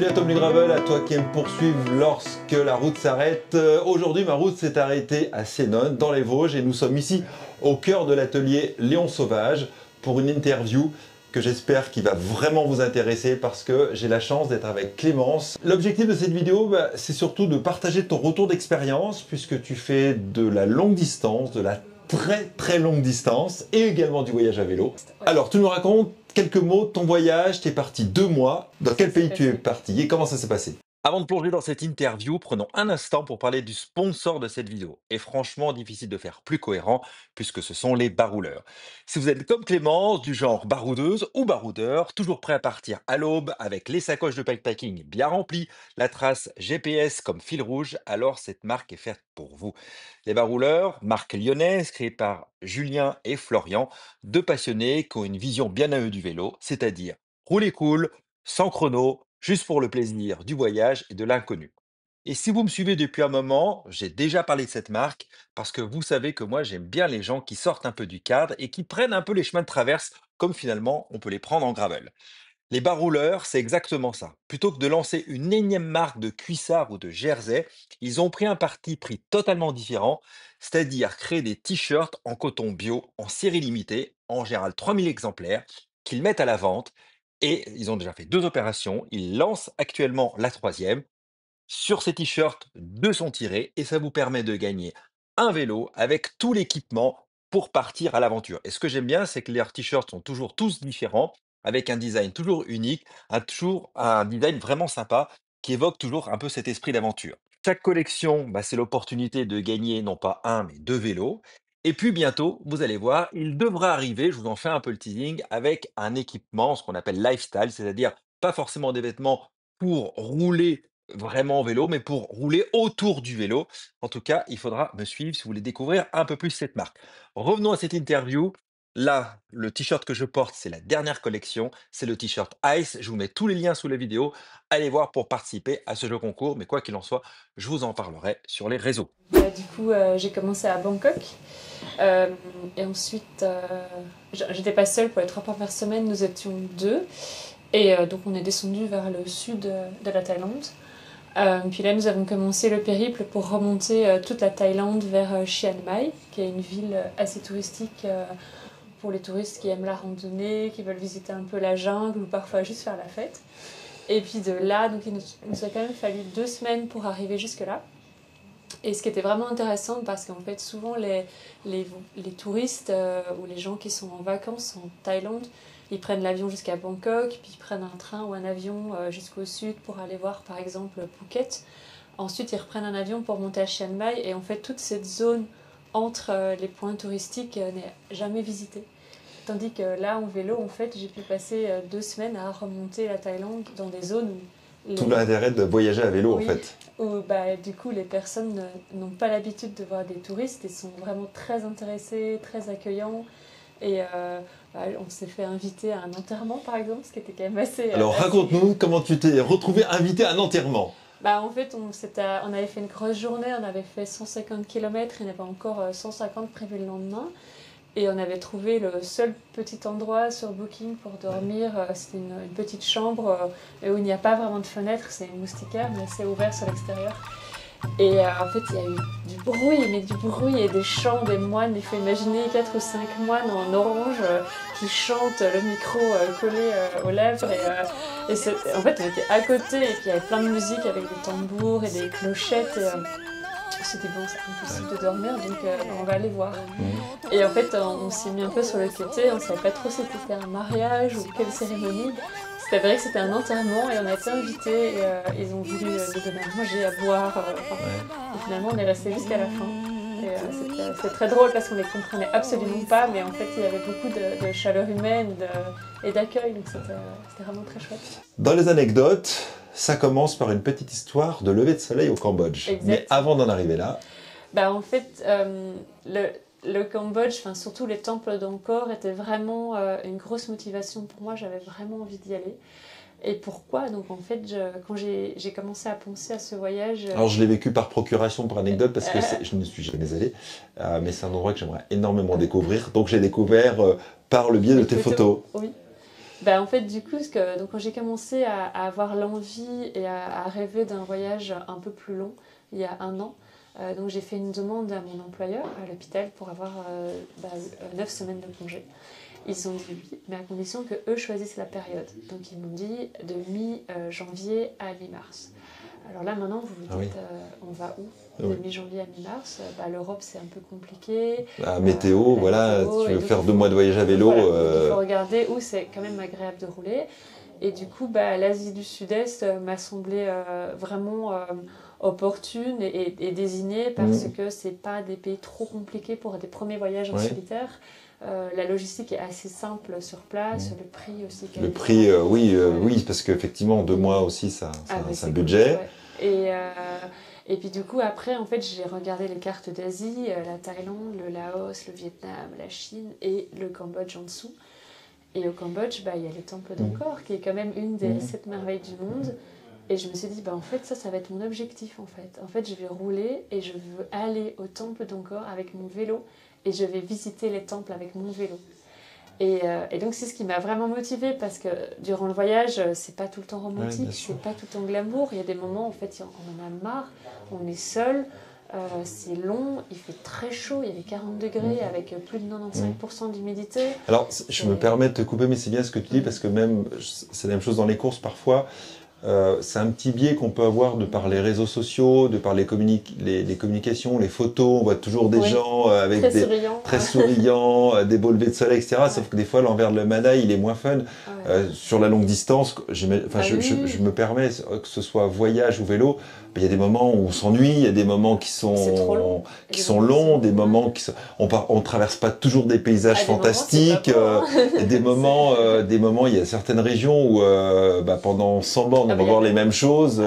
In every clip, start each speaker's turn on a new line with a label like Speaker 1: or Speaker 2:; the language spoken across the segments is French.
Speaker 1: Salut à Tom du Gravel, à toi qui aime poursuivre lorsque la route s'arrête. Aujourd'hui, ma route s'est arrêtée à Sénonnes, dans les Vosges, et nous sommes ici au cœur de l'atelier Léon Sauvage pour une interview que j'espère qui va vraiment vous intéresser parce que j'ai la chance d'être avec Clémence. L'objectif de cette vidéo, c'est surtout de partager ton retour d'expérience puisque tu fais de la longue distance, de la très longue distance et également du voyage à vélo. Alors, tu nous racontes quelques mots de ton voyage, tu es parti 2 mois. Dans quel pays tu es parti et comment ça s'est passé?
Speaker 2: Avant de plonger dans cette interview, prenons un instant pour parler du sponsor de cette vidéo. Et franchement, difficile de faire plus cohérent puisque ce sont les barouleurs. Si vous êtes comme Clémence, du genre baroudeuse ou baroudeur, toujours prêt à partir à l'aube avec les sacoches de backpacking bien remplies, la trace GPS comme fil rouge, alors cette marque est faite pour vous. Les barouleurs, marque lyonnaise créée par Julien et Florian, deux passionnés qui ont une vision bien à eux du vélo, c'est-à-dire rouler cool, sans chrono, juste pour le plaisir du voyage et de l'inconnu. Et si vous me suivez depuis un moment, j'ai déjà parlé de cette marque parce que vous savez que moi j'aime bien les gens qui sortent un peu du cadre et qui prennent un peu les chemins de traverse comme finalement on peut les prendre en gravel. Les barouleurs, c'est exactement ça. Plutôt que de lancer une énième marque de cuissard ou de jersey, ils ont pris un parti pris totalement différent, c'est-à-dire créer des t-shirts en coton bio en série limitée, en général 3000 exemplaires, qu'ils mettent à la vente. Et ils ont déjà fait 2 opérations. Ils lancent actuellement la troisième. Sur ces t-shirts, 2 sont tirés et ça vous permet de gagner un vélo avec tout l'équipement pour partir à l'aventure. Et ce que j'aime bien, c'est que leurs t-shirts sont toujours tous différents, avec un design toujours unique, toujours un design vraiment sympa qui évoque toujours un peu cet esprit d'aventure. Chaque collection, c'est l'opportunité de gagner non pas un, mais 2 vélos. Et puis bientôt, vous allez voir, il devra arriver, je vous en fais un peu le teasing, avec un équipement, ce qu'on appelle lifestyle, c'est-à-dire pas forcément des vêtements pour rouler vraiment en vélo, mais pour rouler autour du vélo. En tout cas, il faudra me suivre si vous voulez découvrir un peu plus cette marque. Revenons à cette interview. Là, le t-shirt que je porte, c'est la dernière collection. C'est le t-shirt Ice. Je vous mets tous les liens sous la vidéo. Allez voir pour participer à ce jeu concours. Mais quoi qu'il en soit, je vous en parlerai sur les réseaux.
Speaker 3: Du coup, j'ai commencé à Bangkok. Euh, et ensuite, j'étais pas seule pour les 3 premières semaines, nous étions 2. Et donc, on est descendu vers le sud de la Thaïlande. Puis là, nous avons commencé le périple pour remonter toute la Thaïlande vers Chiang Mai, qui est une ville assez touristique pour les touristes qui aiment la randonnée, qui veulent visiter un peu la jungle ou parfois juste faire la fête. Et puis de là, donc, il nous a quand même fallu 2 semaines pour arriver jusque-là. Et ce qui était vraiment intéressant, parce qu'en fait, souvent les touristes ou les gens qui sont en vacances en Thaïlande, ils prennent l'avion jusqu'à Bangkok, puis ils prennent un train ou un avion jusqu'au sud pour aller voir par exemple Phuket. Ensuite, ils reprennent un avion pour monter à Chiang Mai, et en fait, toute cette zone entre les points touristiques n'est jamais visitée. Tandis que là, en vélo, en fait, j'ai pu passer 2 semaines à remonter la Thaïlande dans des zones où
Speaker 1: Tout l'intérêt de voyager à vélo
Speaker 3: oui,
Speaker 1: en fait.
Speaker 3: où du coup les personnes n'ont pas l'habitude de voir des touristes et sont vraiment très intéressés, très accueillants. Et on s'est fait inviter à un enterrement par exemple, ce qui était quand même assez...
Speaker 1: Alors raconte-nous comment tu t'es retrouvé invité à un enterrement.
Speaker 3: En fait, on avait fait une grosse journée, on avait fait 150 km, il y en avait encore 150 prévus le lendemain. Et on avait trouvé le seul petit endroit sur Booking pour dormir. C'était une petite chambre où il n'y a pas vraiment de fenêtre, c'est une moustiquaire, mais c'est ouvert sur l'extérieur. Et en fait, il y a eu du bruit, mais du bruit et des chants des moines. Il faut imaginer 4 ou 5 moines en orange qui chantent, le micro collé aux lèvres. Et en fait, on était à côté, et puis il y avait plein de musique avec des tambours et des clochettes. On s'est dit, bon, c'est impossible de dormir, donc on va aller voir. Et en fait, on s'est mis un peu sur le côté, on savait pas trop si c'était un mariage ou quelle cérémonie. C'était vrai que c'était un enterrement et on a été invités, et ils ont voulu nous donner à manger, à boire. Et finalement, on est resté jusqu'à la fin. Et c'était très drôle parce qu'on les comprenait absolument pas, mais en fait, il y avait beaucoup de chaleur humaine et d'accueil, donc c'était vraiment très chouette.
Speaker 1: Dans les anecdotes, ça commence par une petite histoire de lever de soleil au Cambodge.
Speaker 3: Exact.
Speaker 1: Mais avant d'en arriver là...
Speaker 3: En fait, le Cambodge, surtout les temples d'Angkor, étaient vraiment une grosse motivation pour moi. J'avais vraiment envie d'y aller. Et pourquoi? Donc en fait, quand j'ai commencé à penser à ce voyage...
Speaker 1: Alors je l'ai vécu par procuration, pour anecdote, parce que je ne suis jamais allé, mais c'est un endroit que j'aimerais énormément découvrir. Donc j'ai découvert par le biais de tes photos.
Speaker 3: Oui. Bah, en fait, du coup, donc, quand j'ai commencé à avoir l'envie et à rêver d'un voyage un peu plus long, il y a 1 an, donc j'ai fait une demande à mon employeur, à l'hôpital, pour avoir 9 semaines de congé. Ils ont dit oui, mais à condition qu'eux choisissent la période. Donc ils m'ont dit de mi-janvier à mi-mars. Alors là, maintenant, vous vous dites, on va où de mi-janvier à mi-mars? L'Europe, c'est un peu compliqué.
Speaker 1: La météo, voilà,
Speaker 3: météo,
Speaker 1: tu veux faire 2 mois de voyage à vélo.
Speaker 3: Voilà, donc il faut regarder où c'est quand même agréable de rouler. Et du coup, l'Asie du Sud-Est m'a semblé vraiment opportune et désignée parce que c'est pas des pays trop compliqués pour des premiers voyages en solitaire. La logistique est assez simple sur place, le prix aussi.
Speaker 1: Le prix, oui, parce qu'effectivement, 2 mois aussi, ça c'est un budget.
Speaker 3: Cool, ouais. Et puis du coup, après, en fait, j'ai regardé les cartes d'Asie, la Thaïlande, le Laos, le Vietnam, la Chine et le Cambodge en dessous. Et au Cambodge, il y a les temples d'Angkor, qui est quand même une des 7 merveilles du monde. Et je me suis dit, en fait, ça va être mon objectif, en fait. En fait, je vais rouler et je veux aller au temple d'Angkor avec mon vélo et je vais visiter les temples avec mon vélo. Et donc, c'est ce qui m'a vraiment motivée parce que durant le voyage, c'est pas tout le temps romantique, c'est pas tout le temps glamour. Il y a des moments, en fait, on en a marre, on est seul, c'est long, il fait très chaud, il y avait 40 degrés avec plus de 95% d'humidité.
Speaker 1: Alors, je me permets de te couper, mais c'est bien ce que tu dis parce que même, c'est la même chose dans les courses parfois. C'est un petit biais qu'on peut avoir de par les réseaux sociaux, de par les communications, les photos. On voit toujours des gens avec très souriants, des beaux levées de soleil, etc. Sauf que des fois, l'envers de la médaille, il est moins fun. Sur la longue distance, je me permets, que ce soit voyage ou vélo, il y a des moments où on s'ennuie, il y a des moments qui sont longs, des moments qui sont... On traverse pas toujours des paysages fantastiques. Il y a des moments, il y a certaines régions où pendant 100 bornes, on va voir les mêmes choses.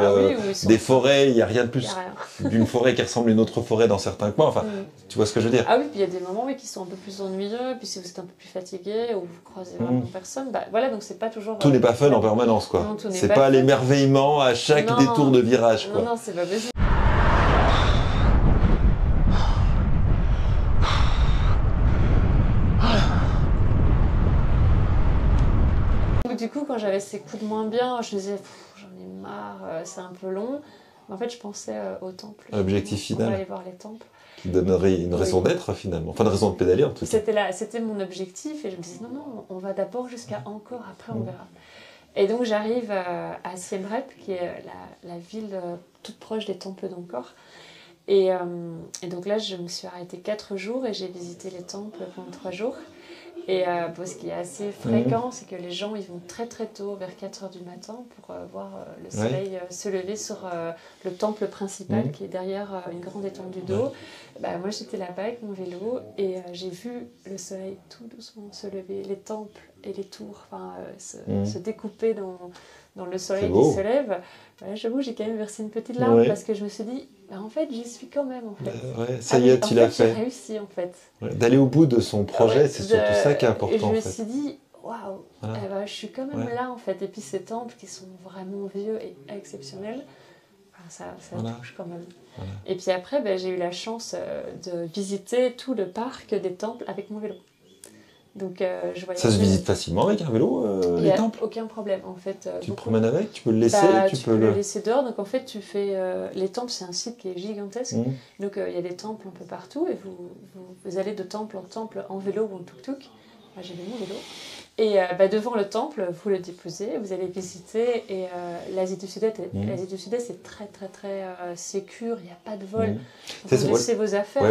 Speaker 1: Des forêts, il n'y a rien de plus d'une forêt qui ressemble à une autre forêt dans certains coins. Enfin, tu vois ce que je veux dire?
Speaker 3: Ah oui, puis il y a des moments qui sont un peu plus ennuyeux, puis si vous êtes un peu plus fatigué ou vous croisez vraiment personne, voilà, donc c'est pas toujours...
Speaker 1: Tout n'est pas fun en permanence, quoi. C'est pas l'émerveillement à chaque détour de virage, quoi.
Speaker 3: Non, c'est pas possible. Du coup, quand j'avais ces coups de moins bien, je me disais, j'en ai marre, c'est un peu long. Mais en fait, je pensais au temple.
Speaker 1: L'objectif final.
Speaker 3: On va aller voir les temples.
Speaker 1: Qui donnerait une raison d'être, finalement. Enfin, une raison de pédaler, en tout cas.
Speaker 3: C'était mon objectif. Et je me disais, non, on va d'abord jusqu'à Angkor, après on verra. Et donc, j'arrive à Siem Reap, qui est la ville toute proche des temples d'Angkor. Et donc là, je me suis arrêtée 4 jours et j'ai visité les temples pendant 3 jours. Et ce qui est assez fréquent, c'est que les gens ils vont très très tôt, vers 4h du matin, pour voir le soleil se lever sur le temple principal qui est derrière une grande étendue d'eau. Moi j'étais là-bas avec mon vélo et j'ai vu le soleil tout doucement se lever, les temples et les tours se découper dans le soleil qui se lève. J'avoue, j'ai quand même versé une petite larme parce que je me suis dit, en fait, j'y suis quand même. En fait.
Speaker 1: Ça y est, tu l'as fait.
Speaker 3: J'ai réussi en fait.
Speaker 1: D'aller au bout de son projet, c'est surtout ça qui est important.
Speaker 3: Et je me
Speaker 1: en fait.
Speaker 3: suis dit, waouh, je suis quand même là en fait. Et puis ces temples qui sont vraiment vieux et exceptionnels, ça touche quand même. Voilà. Et puis après, j'ai eu la chance de visiter tout le parc des temples avec mon vélo. Donc,
Speaker 1: ça se visite facilement avec un vélo, les temples?
Speaker 3: Aucun problème en fait.
Speaker 1: Tu te promènes avec? Tu peux le laisser?
Speaker 3: Tu peux le laisser dehors. Donc en fait, tu fais les temples, c'est un site qui est gigantesque. Donc il y a des temples un peu partout et vous allez de temple en temple en vélo ou en tuk-tuk. J'ai mis mon vélo. Et devant le temple, vous le déposez, vous allez visiter. Et l'Asie du Sud-Est est très très très sécure, il n'y a pas de vol. Vous laissez vos affaires.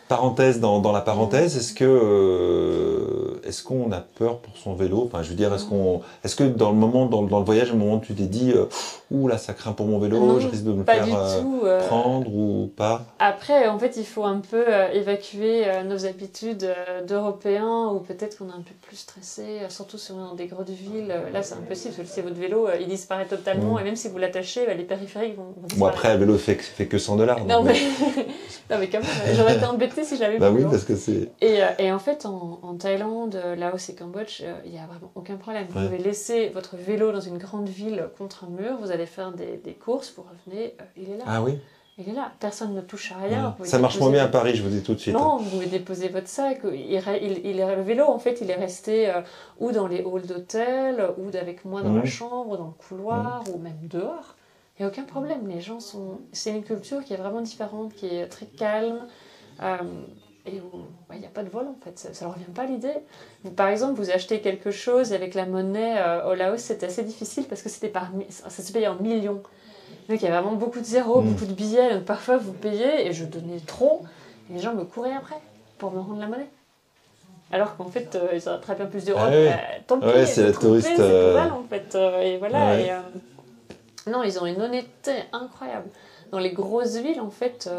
Speaker 1: Parenthèse dans la parenthèse, est-ce qu'on a peur pour son vélo? Enfin, je veux dire, est-ce que dans le voyage, à un moment, tu t'es dit, ouh là, ça craint pour mon vélo, non, je risque de me faire prendre ou pas?
Speaker 3: Après, en fait, il faut un peu évacuer nos habitudes d'Européens, ou peut-être qu'on est un peu plus stressé. Surtout si on est dans des grosses villes, là c'est impossible, parce que votre vélo il disparaît totalement, et même si vous l'attachez, les périphériques vont disparaître.
Speaker 1: Bon, après, un vélo fait que $100.
Speaker 3: Non, mais quand même, j'aurais été embêtée si j'avais
Speaker 1: oui, parce que c'est...
Speaker 3: Et en fait, en Thaïlande, Laos et Cambodge, il n'y a vraiment aucun problème. Vous pouvez laisser votre vélo dans une grande ville contre un mur, vous allez faire des courses, vous revenez, il est là.
Speaker 1: Ah oui.
Speaker 3: il est là, personne ne touche à rien.
Speaker 1: Ouais.
Speaker 3: Vous pouvez
Speaker 1: Ça marche moins
Speaker 3: déposer
Speaker 1: bien à Paris, je vous dis tout de suite.
Speaker 3: Non, vous pouvez déposer votre sac. Le vélo, en fait, il est resté ou dans les halls d'hôtel, ou avec moi dans la chambre, dans le couloir, ou même dehors. Il n'y a aucun problème. Les gens sont. C'est une culture qui est vraiment différente, qui est très calme. Et où il n'y a pas de vol, en fait. Ça ne leur vient pas l'idée. Par exemple, vous achetez quelque chose avec la monnaie au Laos, c'était assez difficile parce que ça se payait en millions. Donc il y a vraiment beaucoup de zéros, beaucoup de billets. Donc parfois, vous payez et je donnais trop. Et les gens me couraient après pour me rendre la monnaie. Alors qu'en fait, ils auraient très bien plus d'euros. Tant pis,
Speaker 1: c'est la touriste.
Speaker 3: C'est pour elle, en fait. Et voilà.
Speaker 1: Ouais.
Speaker 3: Non, ils ont une honnêteté incroyable. Dans les grosses villes, en fait,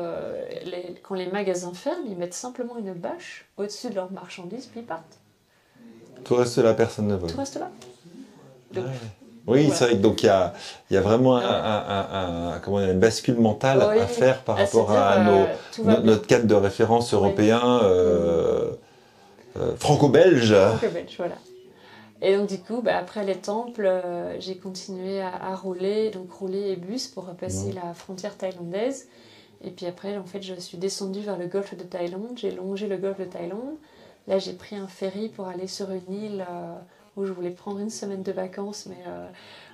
Speaker 3: quand les magasins ferment, ils mettent simplement une bâche au-dessus de leurs marchandises, puis ils partent.
Speaker 1: Tout reste là, personne ne vole.
Speaker 3: Tout reste là. Donc,
Speaker 1: oui,
Speaker 3: voilà.
Speaker 1: c'est vrai que donc il y a vraiment une bascule mentale à faire par rapport à notre cadre de référence européen franco-belge.
Speaker 3: Franco-belge, voilà. Et donc du coup, après les temples, j'ai continué à rouler, donc rouler et bus pour repasser la frontière thaïlandaise. Et puis après, en fait, je suis descendue vers le golfe de Thaïlande, j'ai longé le golfe de Thaïlande. Là, j'ai pris un ferry pour aller sur une île où je voulais prendre une semaine de vacances, mais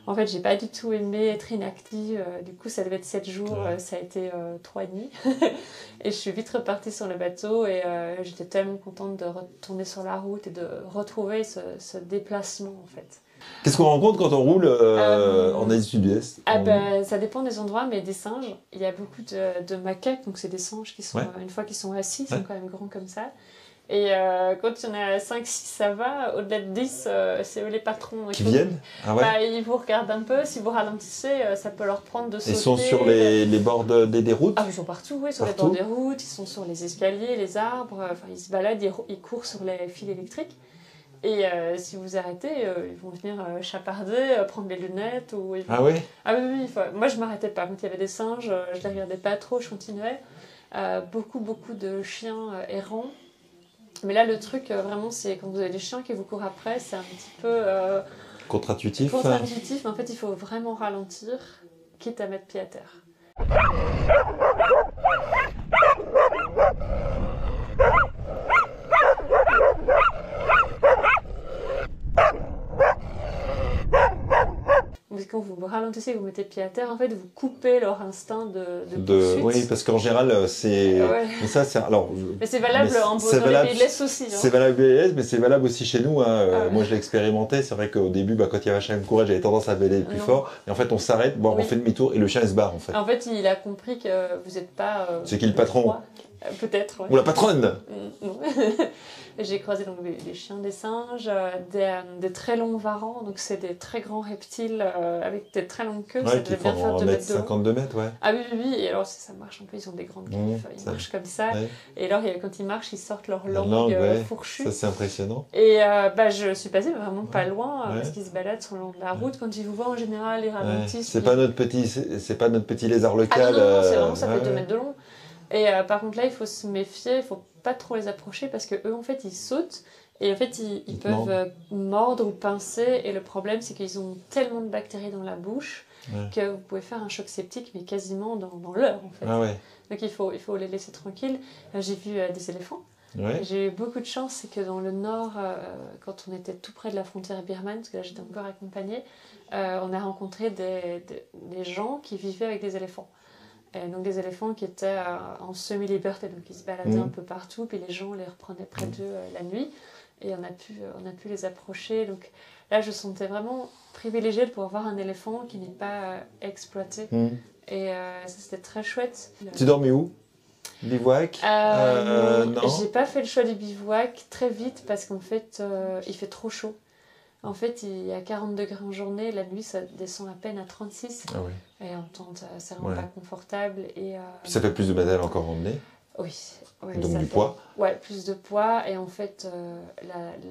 Speaker 3: en fait, j'ai pas du tout aimé être inactive. Du coup, ça devait être 7 jours, ça a été 3 nuits. Et je suis vite repartie sur le bateau et j'étais tellement contente de retourner sur la route et de retrouver ce déplacement, en fait.
Speaker 1: Qu'est-ce qu'on rencontre quand on roule en Asie Sud-Est?
Speaker 3: Ça dépend des endroits, mais des singes. Il y a beaucoup de macaques, donc c'est des singes qui sont, une fois qu'ils sont assis, ils sont quand même grands comme ça. Et quand il y en a 5-6, ça va. Au-delà de 10, c'est eux les patrons.
Speaker 1: Qui viennent? Ah ouais.
Speaker 3: Ils vous regardent un peu. Si vous ralentissez, ça peut leur prendre de sauter.
Speaker 1: Ils sont sur les bords des routes?
Speaker 3: Ah, ils sont partout, oui, sur les bords des routes. Ils sont sur les escaliers, les arbres. Ils se baladent, ils courent sur les fils électriques. Et si vous arrêtez, ils vont venir chaparder, prendre les lunettes.
Speaker 1: Ah oui?
Speaker 3: Ah oui. Moi, je m'arrêtais pas. Quand il y avait des singes, je les regardais pas trop, je continuais. Beaucoup de chiens errants. Mais là, le truc, vraiment, c'est quand vous avez des chiens qui vous courent après, c'est un petit peu...
Speaker 1: contre-intuitif.
Speaker 3: Contre-intuitif, mais en fait, il faut vraiment ralentir, quitte à mettre pied à terre. Quand vous ralentissez, vous mettez pied à terre, en fait, vous coupez leur instinct de poursuite.
Speaker 1: Oui, parce qu'en général, c'est... Mais ça, c'est... Alors,
Speaker 3: mais c'est valable dans les pays de l'Est aussi.
Speaker 1: C'est valable dans les pays de l'Est, mais c'est valable aussi chez nous. Moi, je l'ai expérimenté. C'est vrai qu'au début, quand il y avait un chien qui courait, j'avais tendance à bêler plus fort. Et en fait, on s'arrête, on fait demi-tour et le chien, il se barre, en fait.
Speaker 3: En fait, il a compris que vous n'êtes pas...
Speaker 1: c'est qui le patron?
Speaker 3: Peut-être,
Speaker 1: Ou la patronne?
Speaker 3: Non. J'ai croisé donc des chiens, des singes, des très longs varans, donc c'est des très grands reptiles avec des très longues queues, ça devait bien faire 2 mètres de long.
Speaker 1: 52 mètres, ouais.
Speaker 3: Ah oui, et alors ça marche un peu, ils ont des grandes griffes, ils marchent comme ça, et alors quand ils marchent, ils sortent leur langue fourchue.
Speaker 1: Ça c'est impressionnant.
Speaker 3: Et je suis passée vraiment pas loin, parce qu'ils se baladent sur le long de la route, quand ils vous voient en général, ils ralentissent.
Speaker 1: C'est pas notre petit lézard local.
Speaker 3: Non, c'est vraiment, ça fait 2 mètres de long. Et par contre là, il faut se méfier, il faut pas trop les approcher parce que eux en fait ils sautent et en fait ils peuvent mordre ou pincer et le problème c'est qu'ils ont tellement de bactéries dans la bouche que vous pouvez faire un choc septique mais quasiment dans l'heure en fait. Donc il faut les laisser tranquilles. J'ai vu des éléphants. J'ai eu beaucoup de chance, c'est que dans le nord, quand on était tout près de la frontière birmane, parce que là j'étais encore accompagnée, on a rencontré des gens qui vivaient avec des éléphants. Donc des éléphants qui étaient en semi-liberté, donc ils se baladaient un peu partout, puis les gens les reprenaient près d'eux la nuit, et on a pu les approcher. Donc là, je sentais vraiment privilégiée de pouvoir voir un éléphant qui n'est pas exploité, et ça c'était très chouette.
Speaker 1: Tu dormais où? Bivouac?
Speaker 3: Non, j'ai pas fait le choix du bivouac très vite, parce qu'en fait, il fait trop chaud. En fait, il y a 40 degrés en journée, la nuit ça descend à peine à 36.
Speaker 1: Ah oui.
Speaker 3: Et en tente, c'est vraiment pas confortable. Et,
Speaker 1: puis ça fait plus de matériel encore emmené.
Speaker 3: Oui.
Speaker 1: Donc du poids.
Speaker 3: Ouais, plus de poids. Et en fait,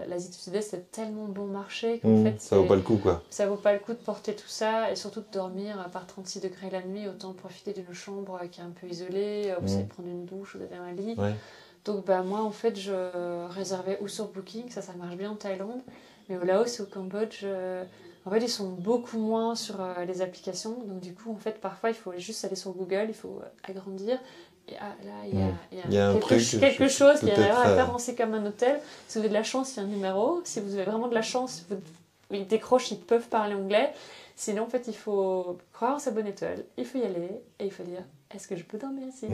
Speaker 3: l'Asie du Sud-Est, c'est tellement bon marché qu'en fait...
Speaker 1: Ça vaut pas le coup, quoi.
Speaker 3: Ça vaut pas le coup de porter tout ça, et surtout de dormir par 36 degrés la nuit. Autant profiter d'une chambre qui est un peu isolée, vous savez prendre une douche, vous avez un lit. Donc bah, moi, en fait, je réservais ou sur Booking, ça marche bien en Thaïlande, mais au Laos et au Cambodge, en fait, ils sont beaucoup moins sur les applications. Donc du coup, en fait, parfois, il faut juste aller sur Google, il faut agrandir. Et là,
Speaker 1: Il y a un
Speaker 3: quelque chose qui est
Speaker 1: peut-être
Speaker 3: référencé comme un hôtel. Si vous avez de la chance, il y a un numéro. Si vous avez vraiment de la chance, ils décrochent, ils peuvent parler anglais. Sinon, en fait, il faut croire en sa bonne étoile. Il faut y aller et il faut dire, est-ce que je peux dormir ici?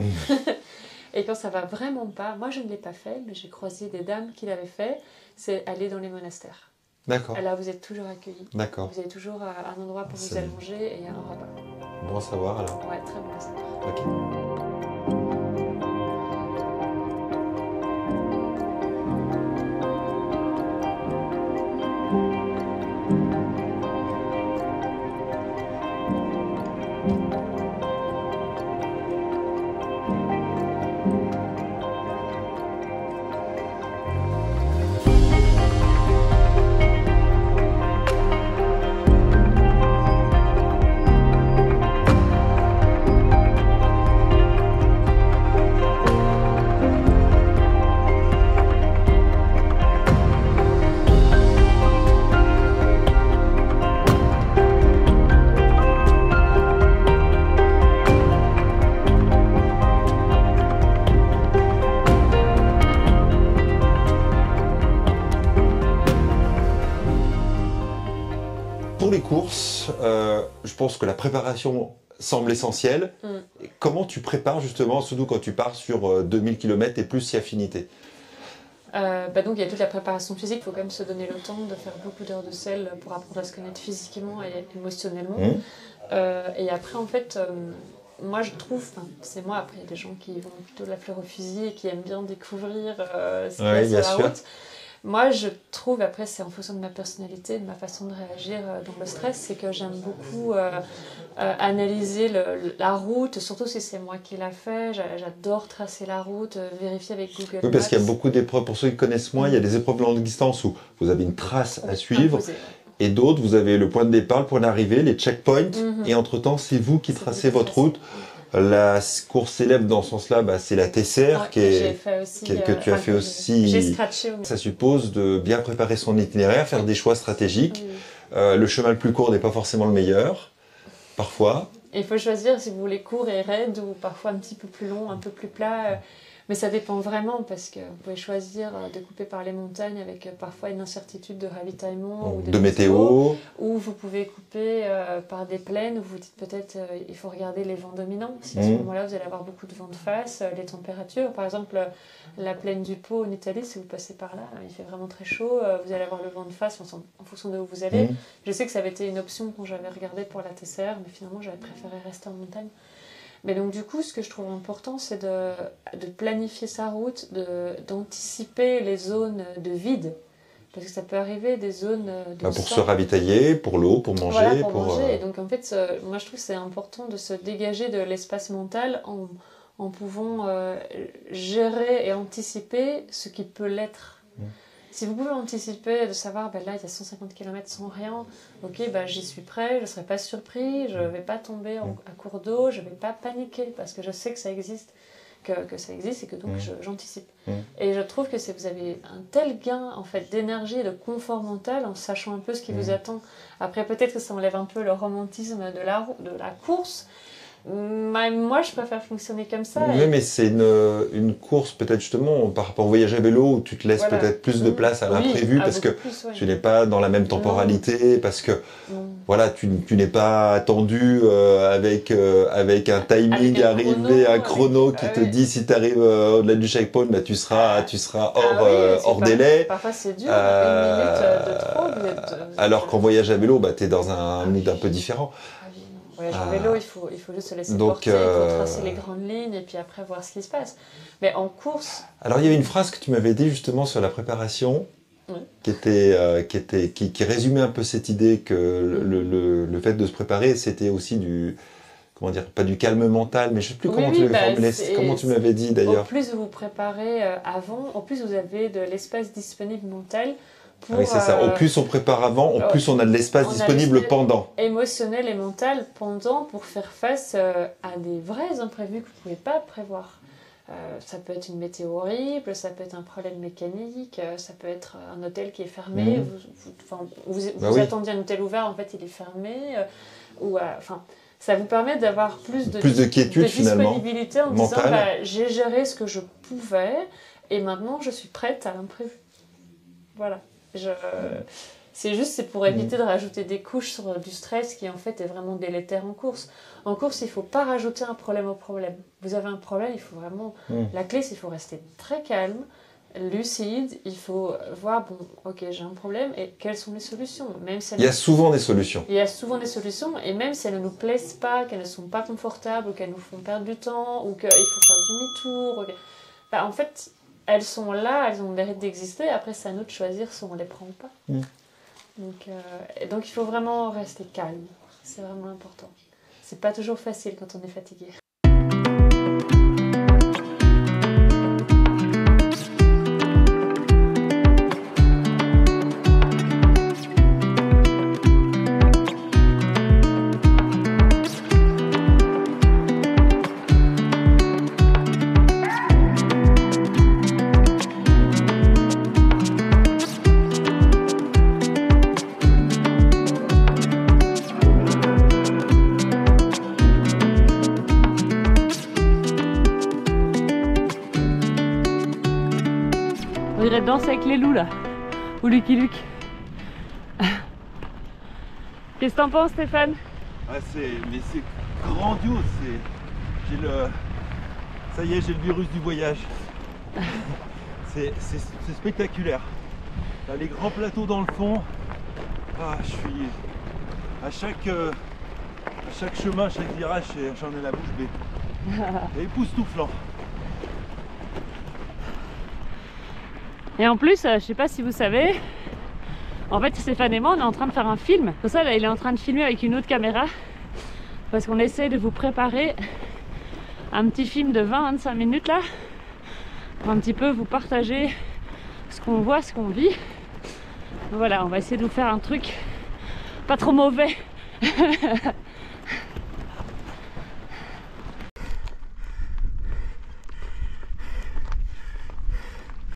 Speaker 3: Et quand ça va vraiment pas, moi je ne l'ai pas fait, mais j'ai croisé des dames qui l'avaient fait, c'est aller dans les monastères.
Speaker 1: D'accord.
Speaker 3: Là, vous êtes toujours accueillis.
Speaker 1: D'accord.
Speaker 3: Vous avez toujours un endroit pour vous allonger et un repas.
Speaker 1: Bon à savoir alors.
Speaker 3: Ouais, très bon à savoir.
Speaker 1: Ok. Pour les courses, je pense que la préparation semble essentielle. Et comment tu prépares justement, surtout quand tu pars sur 2000 km et plus si affinité?
Speaker 3: Donc il y a toute la préparation physique, il faut quand même se donner le temps de faire beaucoup d'heures de selle pour apprendre à se connaître physiquement et émotionnellement. Et après en fait, moi je trouve, c'est moi, après il y a des gens qui vont plutôt de la fleur au fusil et qui aiment bien découvrir ce qu'il y a sur la route. Moi je trouve, après c'est en fonction de ma personnalité, de ma façon de réagir dans le stress, c'est que j'aime beaucoup analyser la route, surtout si c'est moi qui l'a fait. J'adore tracer la route, vérifier avec Google Maps.
Speaker 1: Oui, parce qu'il y a beaucoup d'épreuves, pour ceux qui connaissent moins, il y a des épreuves de longue distance où vous avez une trace à suivre, et d'autres, vous avez le point de départ, le point d'arrivée, les checkpoints, et entre-temps, c'est vous qui tracez votre route. La course célèbre dans ce sens-là, c'est la TCR que tu as fait aussi.
Speaker 3: J'ai scratché.
Speaker 1: Ça suppose de bien préparer son itinéraire, faire des choix stratégiques. Le chemin le plus court n'est pas forcément le meilleur, parfois.
Speaker 3: Il faut choisir si vous voulez court et raide ou parfois un petit peu plus long, un peu plus plat. Mais ça dépend vraiment parce que vous pouvez choisir de couper par les montagnes avec parfois une incertitude de ravitaillement ou
Speaker 1: de météo.
Speaker 3: Ou vous pouvez couper par des plaines où vous dites peut-être il faut regarder les vents dominants. Si à ce moment-là vous allez avoir beaucoup de vent de face, les températures. Par exemple, la plaine du Pô en Italie, si vous passez par là, il fait vraiment très chaud. Vous allez avoir le vent de face en fonction de où vous allez. Je sais que ça avait été une option quand j'avais regardé pour la TCR, mais finalement j'avais préféré rester en montagne. Mais donc du coup, ce que je trouve important, c'est de planifier sa route, d'anticiper les zones de vide. Parce que ça peut arriver des zones de
Speaker 1: pour se ravitailler, pour l'eau, pour manger.
Speaker 3: Voilà, pour manger. Et donc en fait, moi je trouve que c'est important de se dégager de l'espace mental en pouvant gérer et anticiper ce qui peut l'être. Si vous pouvez anticiper, de savoir, là, il y a 150 km sans rien, ok, j'y suis prêt, je ne serai pas surpris, je ne vais pas tomber à court d'eau, je ne vais pas paniquer, parce que je sais que ça existe, que ça existe et que donc j'anticipe. Et je trouve que vous avez un tel gain en fait, d'énergie et de confort mental en sachant un peu ce qui vous attend. Après, peut-être que ça enlève un peu le romantisme de la course. Moi, je préfère fonctionner comme ça.
Speaker 1: Oui, mais c'est une course peut-être justement par rapport au voyage à vélo où tu te laisses peut-être plus de place à l'imprévu parce que tu n'es pas dans la même temporalité, parce que voilà, tu n'es pas attendu avec un timing arrivé, un chrono qui te dit si tu arrives au-delà du checkpoint, tu seras hors délai.
Speaker 3: Parfois c'est dur, une minute de trop.
Speaker 1: Alors qu'en voyage à vélo, tu es dans un mood un peu différent.
Speaker 3: Voyage en vélo, il faut juste se laisser porter, il faut tracer les grandes lignes et puis après voir ce qui se passe. Mais en course...
Speaker 1: Alors il y avait une phrase que tu m'avais dit justement sur la préparation qui résumait un peu cette idée que le fait de se préparer, c'était aussi pas du calme mental, mais je ne sais plus comment tu l'avais formulé, comment tu m'avais dit d'ailleurs.
Speaker 3: Au plus vous vous préparez avant, au plus vous avez de l'espace disponible mental.
Speaker 1: Oui, c'est ça. Au plus on prépare avant, au plus on a de l'espace disponible pendant.
Speaker 3: Émotionnel et mental pendant pour faire face à des vrais imprévus que vous ne pouvez pas prévoir. Ça peut être une météo horrible, ça peut être un problème mécanique, ça peut être un hôtel qui est fermé. Vous attendiez un hôtel ouvert, en fait il est fermé. Ça vous permet d'avoir plus de
Speaker 1: quiétude,
Speaker 3: disponibilité en
Speaker 1: mentale.
Speaker 3: disant j'ai géré ce que je pouvais et maintenant je suis prête à l'imprévu. Voilà. C'est pour éviter de rajouter des couches sur du stress qui en fait est vraiment délétère en course. En course, il ne faut pas rajouter un problème au problème. Vous avez un problème, il faut vraiment... La clé, c'est qu'il faut rester très calme, lucide, il faut voir, bon, ok, j'ai un problème, et quelles sont les solutions, même si
Speaker 1: il y a souvent des solutions.
Speaker 3: Il y a souvent des solutions, et même si elles ne nous plaisent pas, qu'elles ne sont pas confortables, ou qu'elles nous font perdre du temps, ou qu'il faut faire demi-tour, en fait, elles sont là, elles ont le mérite d'exister, après c'est à nous de choisir si on les prend ou pas. Donc il faut vraiment rester calme, c'est vraiment important. C'est pas toujours facile quand on est fatigué. On dirait danser avec les loups là, ou Lucky Luke. Qu'est-ce que t'en penses, Stéphane?
Speaker 1: Mais c'est grandiose, ça y est, j'ai le virus du voyage. C'est spectaculaire. Là, les grands plateaux dans le fond. Je suis à chaque chemin, à chaque virage, j'en ai la bouche bée. C'est époustouflant.
Speaker 3: Et en plus, je sais pas si vous savez, en fait Stéphane et moi on est en train de faire un film. Pour ça là, il est en train de filmer avec une autre caméra. Parce qu'on essaie de vous préparer un petit film de 20-25 minutes là. Pour un petit peu vous partager ce qu'on voit, ce qu'on vit. Voilà, on va essayer de vous faire un truc pas trop mauvais.